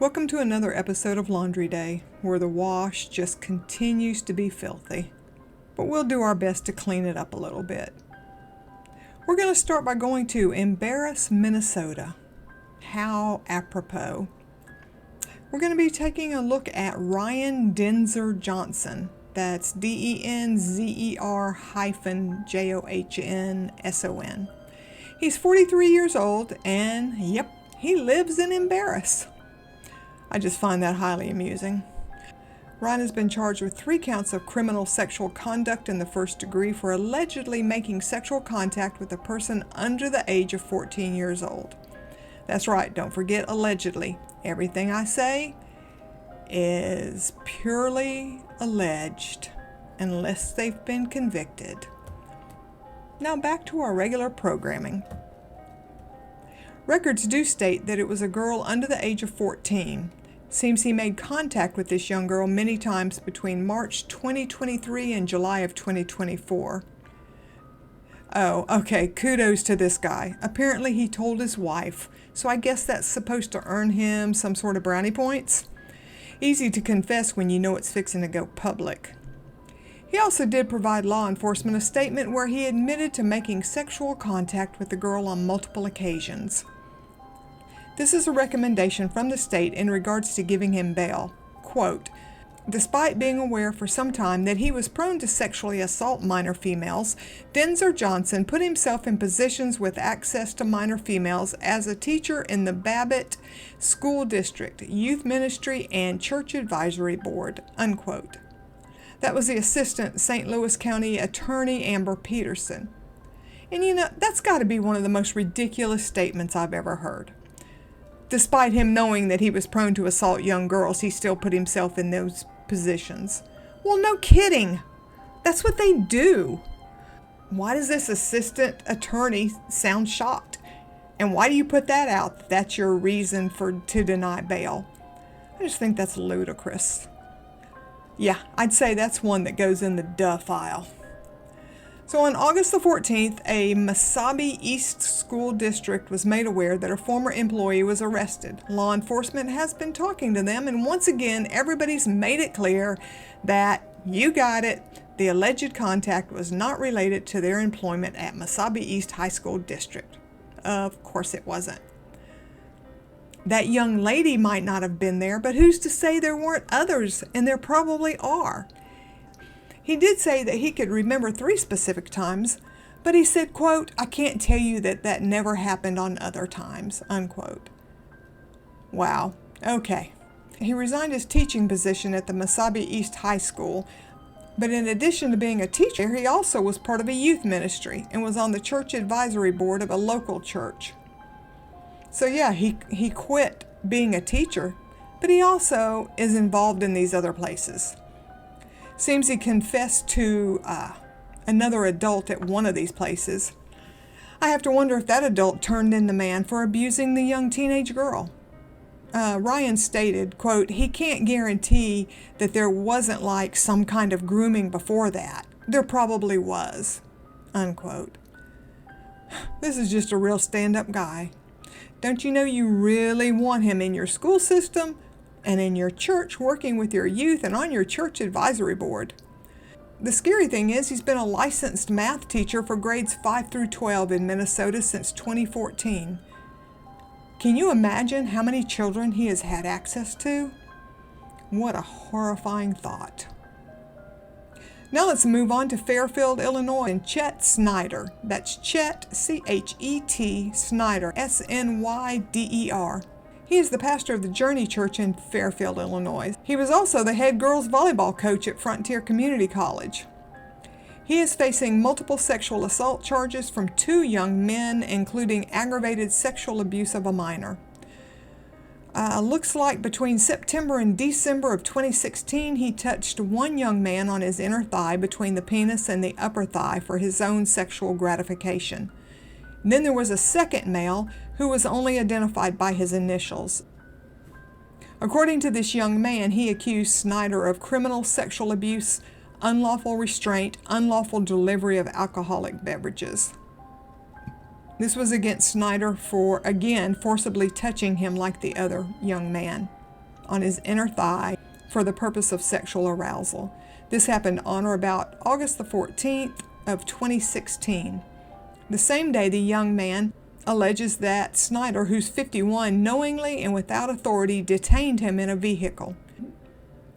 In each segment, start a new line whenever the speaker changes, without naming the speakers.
Welcome to another episode of Laundry Day, where the wash just continues to be filthy. But we'll do our best to clean it up a little bit. We're going to start by going to Embarrass, Minnesota. How apropos. We're going to be taking a look at Ryan Denzer Johnson. That's Denzer-Johnson. He's 43 years old, and yep, he lives in Embarrass. I just find that highly amusing. Ryan has been charged with 3 counts of criminal sexual conduct in the first degree for allegedly making sexual contact with a person under the age of 14 years old. That's right, don't forget allegedly. Everything I say is purely alleged unless they've been convicted. Now back to our regular programming. Records do state that it was a girl under the age of 14. Seems he made contact with this young girl many times between March 2023 and July of 2024. Oh, okay, kudos to this guy. Apparently he told his wife, so I guess that's supposed to earn him some sort of brownie points. Easy to confess when you know it's fixing to go public. He also did provide law enforcement a statement where he admitted to making sexual contact with the girl on multiple occasions. This is a recommendation from the state in regards to giving him bail. Quote, despite being aware for some time that he was prone to sexually assault minor females, Denzer Johnson put himself in positions with access to minor females as a teacher in the Babbitt School District, Youth Ministry, and Church Advisory Board, unquote. That was the Assistant St. Louis County Attorney Amber Peterson. And you know, that's got to be one of the most ridiculous statements I've ever heard. Despite him knowing that he was prone to assault young girls, he still put himself in those positions. Well, no kidding. That's what they do. Why does this assistant attorney sound shocked? And why do you put that out? That's your reason to deny bail. I just think that's ludicrous. Yeah, I'd say that's one that goes in the duh file. So on August the 14th, a Mesabi East School District was made aware that a former employee was arrested. Law enforcement has been talking to them, and once again, everybody's made it clear that, you got it, the alleged contact was not related to their employment at Mesabi East High School District. Of course it wasn't. That young lady might not have been there, but who's to say there weren't others, and there probably are. He did say that he could remember 3 specific times, but he said, quote, I can't tell you that never happened on other times, unquote. Wow, okay. He resigned his teaching position at the Mesabi East High School, but in addition to being a teacher, he also was part of a youth ministry and was on the church advisory board of a local church. So yeah, he quit being a teacher, but he also is involved in these other places. Seems he confessed to another adult at one of these places. I have to wonder if that adult turned in the man for abusing the young teenage girl. Ryan stated, quote, he can't guarantee that there wasn't like some kind of grooming before that. There probably was, unquote. This is just a real stand-up guy. Don't you know you really want him in your school system and in your church working with your youth and on your church advisory board? The scary thing is he's been a licensed math teacher for grades 5 through 12 in Minnesota since 2014. Can you imagine how many children he has had access to? What a horrifying thought. Now let's move on to Fairfield, Illinois, and Chet Snyder. That's Chet, C-H-E-T, Snyder, S-N-Y-D-E-R. He is the pastor of the Journey Church in Fairfield, Illinois. He was also the head girls volleyball coach at Frontier Community College. He is facing multiple sexual assault charges from 2 young men, including aggravated sexual abuse of a minor. Looks like between September and December of 2016, he touched one young man on his inner thigh between the penis and the upper thigh for his own sexual gratification. Then there was a second male who was only identified by his initials. According to this young man, he accused Snyder of criminal sexual abuse, unlawful restraint, unlawful delivery of alcoholic beverages. This was against Snyder for, again, forcibly touching him like the other young man. on his inner thigh for the purpose of sexual arousal. This happened on or about August the 14th of 2016. The same day, the young man alleges that Snyder, who's 51, knowingly and without authority detained him in a vehicle.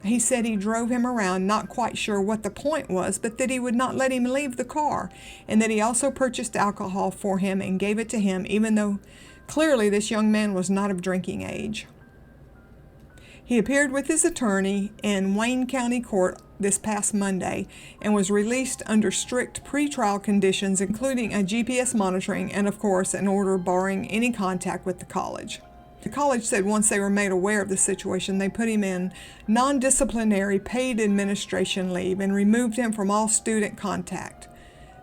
He said he drove him around, not quite sure what the point was, but that he would not let him leave the car, and that he also purchased alcohol for him and gave it to him, even though clearly this young man was not of drinking age. He appeared with his attorney in Wayne County Court this past Monday and was released under strict pretrial conditions, including a GPS monitoring and, of course, an order barring any contact with the college. The college said once they were made aware of the situation, they put him in non-disciplinary paid administration leave and removed him from all student contact.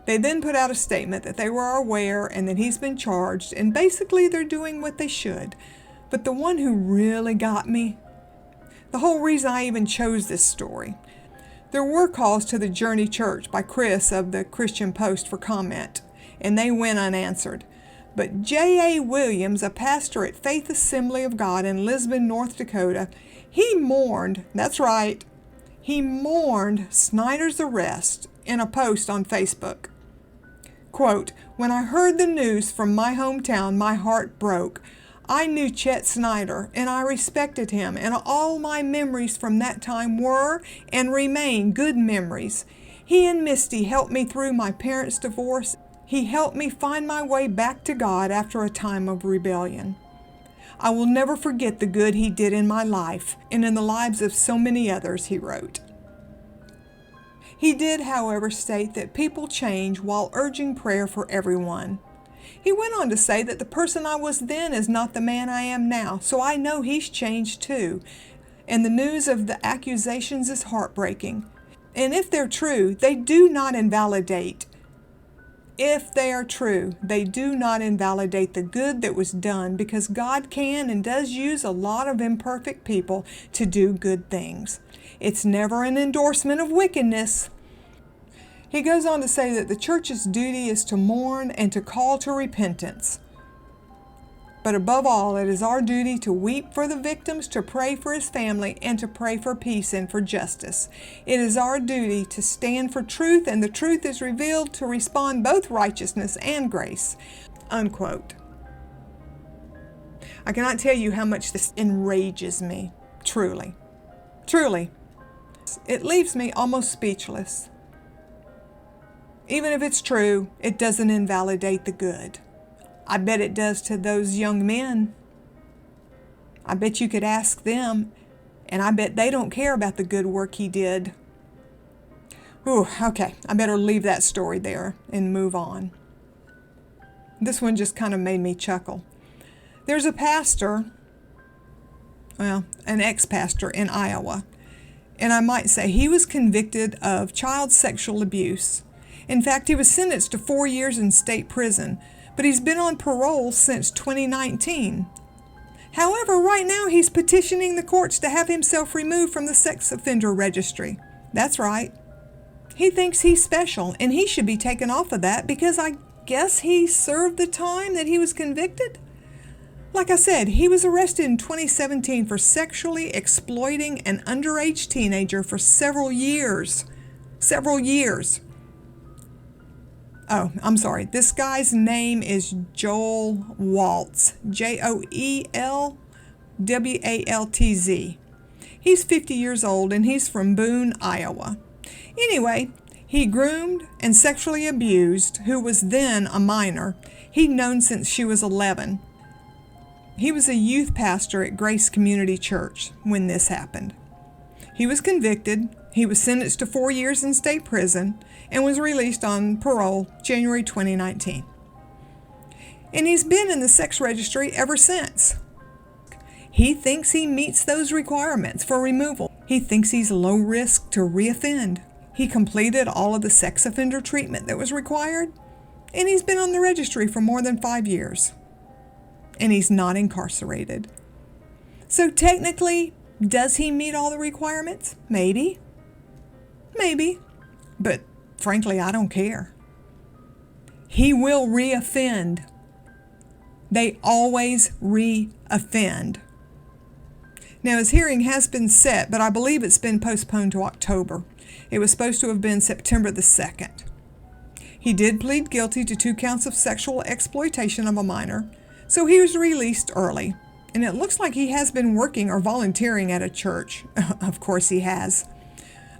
They then put out a statement that they were aware and that he's been charged, and basically they're doing what they should. But the one who really got me, the whole reason I even chose this story, there were calls to the Journey Church by Chris of the Christian Post for comment, and they went unanswered. But J.A. Williams, a pastor at Faith Assembly of God in Lisbon, North Dakota, he mourned, that's right, he mourned Snyder's arrest in a post on Facebook. Quote, "When I heard the news from my hometown, my heart broke. I knew Chet Snyder, and I respected him, and all my memories from that time were and remain good memories. He and Misty helped me through my parents' divorce. He helped me find my way back to God after a time of rebellion. I will never forget the good he did in my life and in the lives of so many others," he wrote. He did, however, state that people change while urging prayer for everyone. He went on to say that the person I was then is not the man I am now, so I know he's changed too. And the news of the accusations is heartbreaking. And if they're true, they do not invalidate. If they are true, they do not invalidate the good that was done, because God can and does use a lot of imperfect people to do good things. It's never an endorsement of wickedness. He goes on to say that the church's duty is to mourn and to call to repentance. But above all, it is our duty to weep for the victims, to pray for his family, and to pray for peace and for justice. It is our duty to stand for truth, and the truth is revealed to respond both righteousness and grace." Unquote. I cannot tell you how much this enrages me. Truly. Truly. It leaves me almost speechless. Even if it's true, it doesn't invalidate the good. I bet it does to those young men. I bet you could ask them, and I bet they don't care about the good work he did. Ooh, okay, I better leave that story there and move on. This one just kind of made me chuckle. There's a pastor, well, an ex-pastor in Iowa, and I might say he was convicted of child sexual abuse. In fact, he was sentenced to 4 years in state prison, but he's been on parole since 2019. However, right now he's petitioning the courts to have himself removed from the sex offender registry. That's right. He thinks he's special, and he should be taken off of that because I guess he served the time that he was convicted. Like I said, he was arrested in 2017 for sexually exploiting an underage teenager for several years. Several years. Oh, I'm sorry. This guy's name is Joel Waltz. Joelwaltz. He's 50 years old, and he's from Boone, Iowa. Anyway, he groomed and sexually abused who was then a minor. He'd known since she was 11. He was a youth pastor at Grace Community Church when this happened. He was convicted. He was sentenced to 4 years in state prison and was released on parole January 2019. And he's been in the sex registry ever since. He thinks he meets those requirements for removal. He thinks he's low risk to reoffend. He completed all of the sex offender treatment that was required, and he's been on the registry for more than 5 years. And he's not incarcerated. So technically, does he meet all the requirements? Maybe. Maybe. But frankly, I don't care. He will reoffend. They always reoffend. Now, his hearing has been set, but I believe it's been postponed to October. It was supposed to have been September the 2nd. He did plead guilty to 2 counts of sexual exploitation of a minor, so he was released early. And it looks like he has been working or volunteering at a church. Of course he has.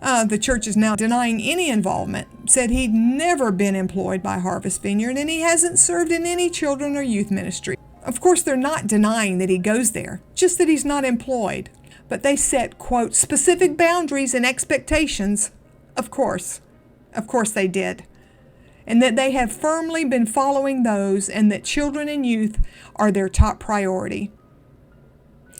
The church is now denying any involvement, said he'd never been employed by Harvest Vineyard, and he hasn't served in any children or youth ministry. Of course, they're not denying that he goes there, just that he's not employed. But they set, quote, specific boundaries and expectations. Of course they did. And that they have firmly been following those, and that children and youth are their top priority.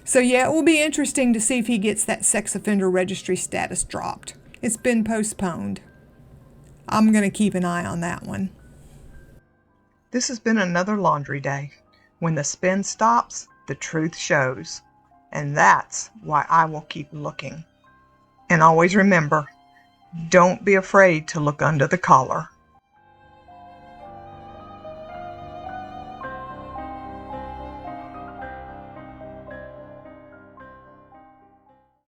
So yeah, it will be interesting to see if he gets that sex offender registry status dropped. It's been postponed. I'm going to keep an eye on that one. This has been another laundry day. When the spin stops, the truth shows. And that's why I will keep looking. And always remember, don't be afraid to look under the collar.